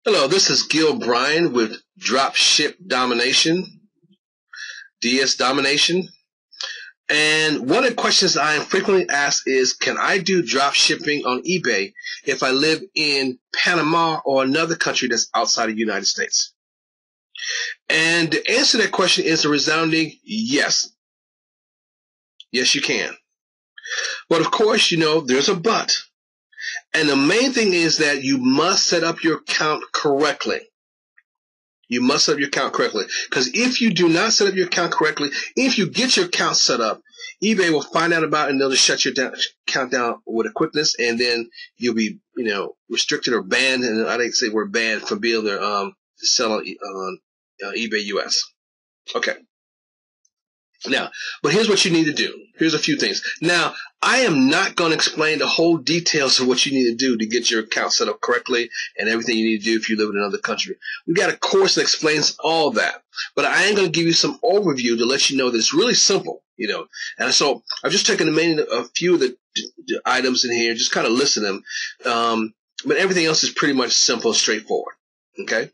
Hello, this is Gil Bryan with Dropship Domination, DS Domination. And one of the questions I am frequently asked is, can I do drop shipping on eBay if I live in Panama or another country that's outside of the United States? And the answer to that question is a resounding yes. Yes, you can. But of course, there's a but. And the main thing is that you must set up your account correctly. You must set up your account correctly. Because if you do not set up your account correctly, if you get your account set up, eBay will find out about it and they'll just shut your account down with a quickness, and then you'll be, restricted or banned. And I didn't say we're banned from being able to sell on eBay US. Okay. Now, but here's what you need to do. Here's a few things. Now, I am not going to explain the whole details of what you need to do to get your account set up correctly and everything you need to do if you live in another country. We've got a course that explains all that. But I am going to give you some overview to let you know that it's really simple, And so I've just taken a few of the items in here, just kind of listed them. But everything else is pretty much simple and straightforward. Okay?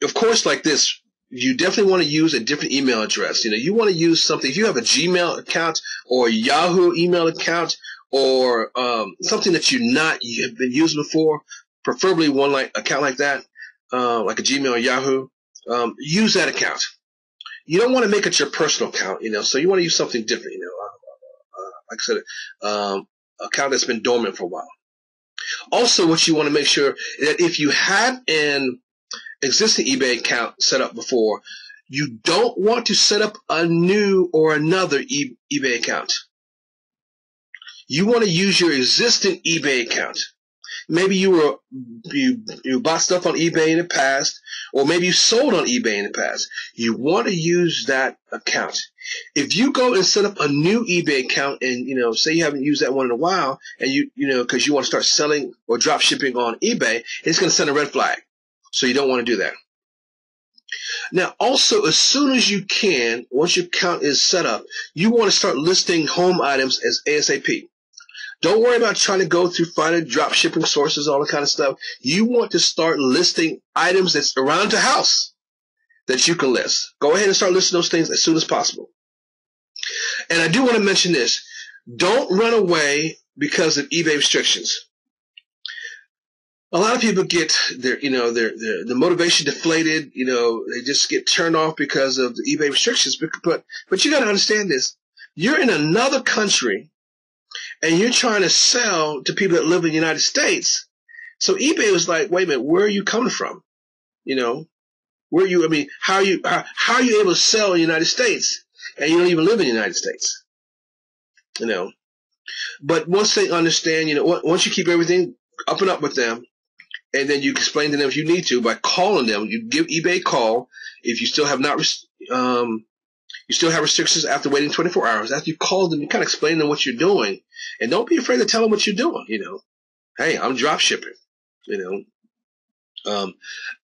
Of course, like this, you definitely want to use a different email address. You want to use something. If you have a Gmail account or a Yahoo email account or something that you've been using before, preferably one account like that, like a Gmail or Yahoo, use that account. You don't want to make it your personal account, so you want to use something different, like I said, account that's been dormant for a while. Also, what you want to make sure that if you have an existing eBay account set up before, you don't want to set up a new or another eBay account. You want to use your existing eBay account. Maybe you bought stuff on eBay in the past, or maybe you sold on eBay in the past. You want to use that account. If you go and set up a new eBay account and, say you haven't used that one in a while, and because you want to start selling or drop shipping on eBay, it's going to send a red flag. So you don't want to do that. Now, also, as soon as you can, once your account is set up, you want to start listing home items as ASAP. Don't worry about trying to go through finding drop shipping sources, all that kind of stuff. You want to start listing items that's around the house that you can list. Go ahead and start listing those things as soon as possible. And I do want to mention this. Don't run away because of eBay restrictions. A lot of people get the motivation deflated. They just get turned off because of the eBay restrictions. But you got to understand this. You're in another country, and you're trying to sell to people that live in the United States. So eBay was like, wait a minute, where are you coming from? How are you able to sell in the United States and you don't even live in the United States? But once they understand, once you keep everything up and up with them, and then you explain to them if you need to by calling them. You give eBay a call if you still have you still have restrictions after waiting 24 hours. After you call them, you kind of explain to them what you're doing, and don't be afraid to tell them what you're doing. Hey, I'm drop shipping.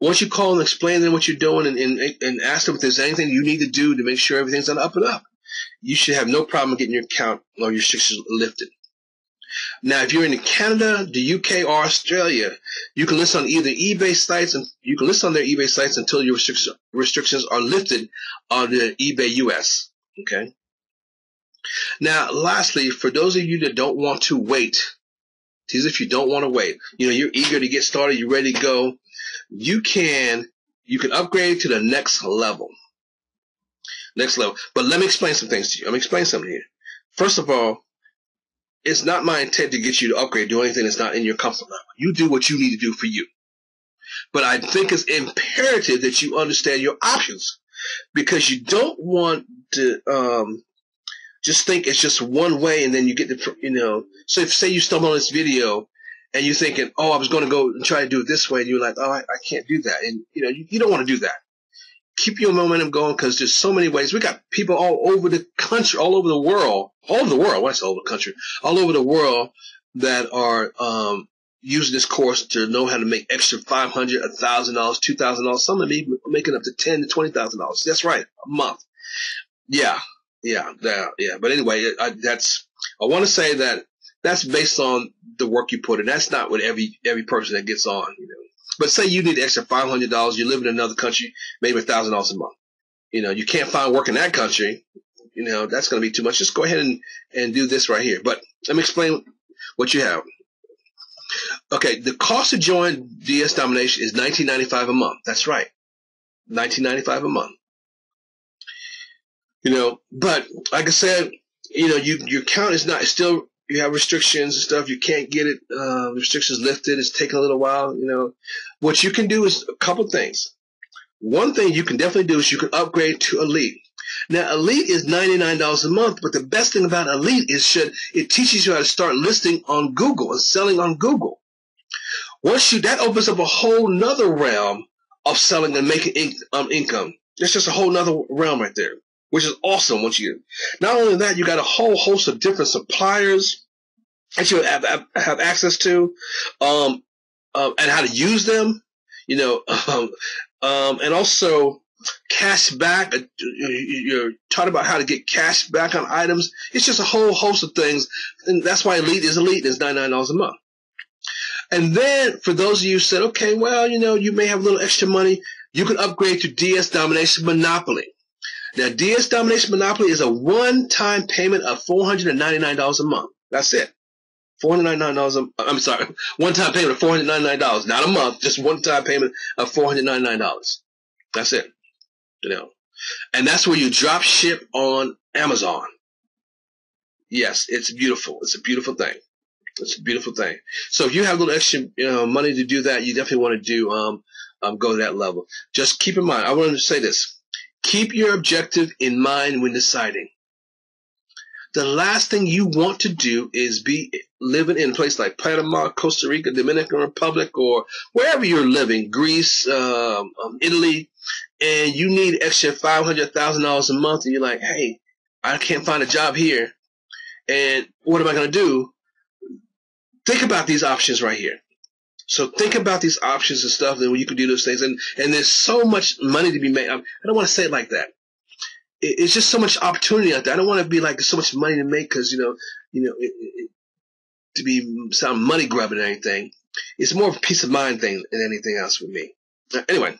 Once you call and explain to them what you're doing, and ask them if there's anything you need to do to make sure everything's on up and up, you should have no problem getting your account or your restrictions lifted. Now, if you're in Canada, the UK, or Australia, you can list on either eBay sites, and you can list on their eBay sites until your restrictions are lifted on the eBay US. Okay. Now, lastly, for those of you that don't want to wait, if you don't want to wait, you're eager to get started, you're ready to go, you can upgrade to the next level. But let me explain some things to you. I'm going to explain something here. First of all, it's not my intent to get you to upgrade, do anything that's not in your comfort level. You do what you need to do for you. But I think it's imperative that you understand your options, because you don't want to just think it's just one way and then you get to, so if say you stumble on this video and you're thinking, oh, I was going to go and try to do it this way, and you're like, oh, I can't do that. And, you don't want to do that. Keep your momentum going, because there's so many ways. We got people all over the country, all over the world, when I say all over the country, all over the world that are using this course to know how to make extra $500, $1,000, $2,000. Some of them even making up to $10,000 to $20,000. That's right, a month. Yeah. But anyway, I want to say that that's based on the work you put in. That's not what every person that gets on, But say you need extra $500, you live in another country, maybe $1,000 a month. You can't find work in that country. That's going to be too much. Just go ahead and do this right here. But let me explain what you have. Okay, the cost to join DS Domination is $19.95 a month. That's right, $19.95 a month. But like I said, your account is not still. You have restrictions and stuff. You can't get it. Restrictions lifted. It's taking a little while. What you can do is a couple things. One thing you can definitely do is you can upgrade to Elite. Now, Elite is $99 a month, but the best thing about Elite is it teaches you how to start listing on Google and selling on Google. That opens up a whole nother realm of selling and making income. That's just a whole nother realm right there, which is awesome. Not only that, you got a whole host of different suppliers that you have access to, and how to use them, and also cash back. You're taught about how to get cash back on items. It's just a whole host of things, and that's why Elite is $99 a month. And then for those of you who said, okay, well, you may have a little extra money, you can upgrade to DS Domination Monopoly. Now, DS Domination Monopoly is a one-time payment of $499 a month. That's it. I'm sorry, one-time payment of $499, not a month, just one-time payment of $499. That's it. And that's where you drop ship on Amazon. Yes, it's beautiful. It's a beautiful thing. It's a beautiful thing. So if you have a little extra money to do that, you definitely want to go to that level. Just keep in mind, I want to say this. Keep your objective in mind when deciding. The last thing you want to do is be living in a place like Panama, Costa Rica, Dominican Republic, or wherever you're living, Greece, Italy, and you need extra $500,000 a month, and you're like, hey, I can't find a job here, and what am I going to do? Think about these options right here. So think about these options and stuff, and when you can do those things, and there's so much money to be made. I don't want to say it like that. It's just so much opportunity out there. I don't want to be like so much money to make because to be sound money grubbing or anything. It's more of a peace of mind thing than anything else with me. Anyway,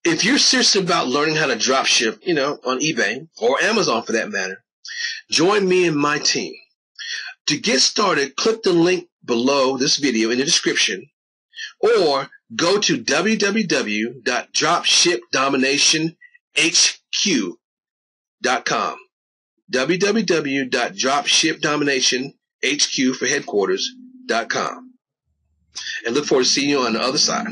if you're serious about learning how to drop ship, on eBay or Amazon for that matter, join me and my team. To get started, click the link below this video in the description, or go to www.dropshipdominationhq.com. www.dropshipdominationhq for headquarters.com. And look forward to seeing you on the other side.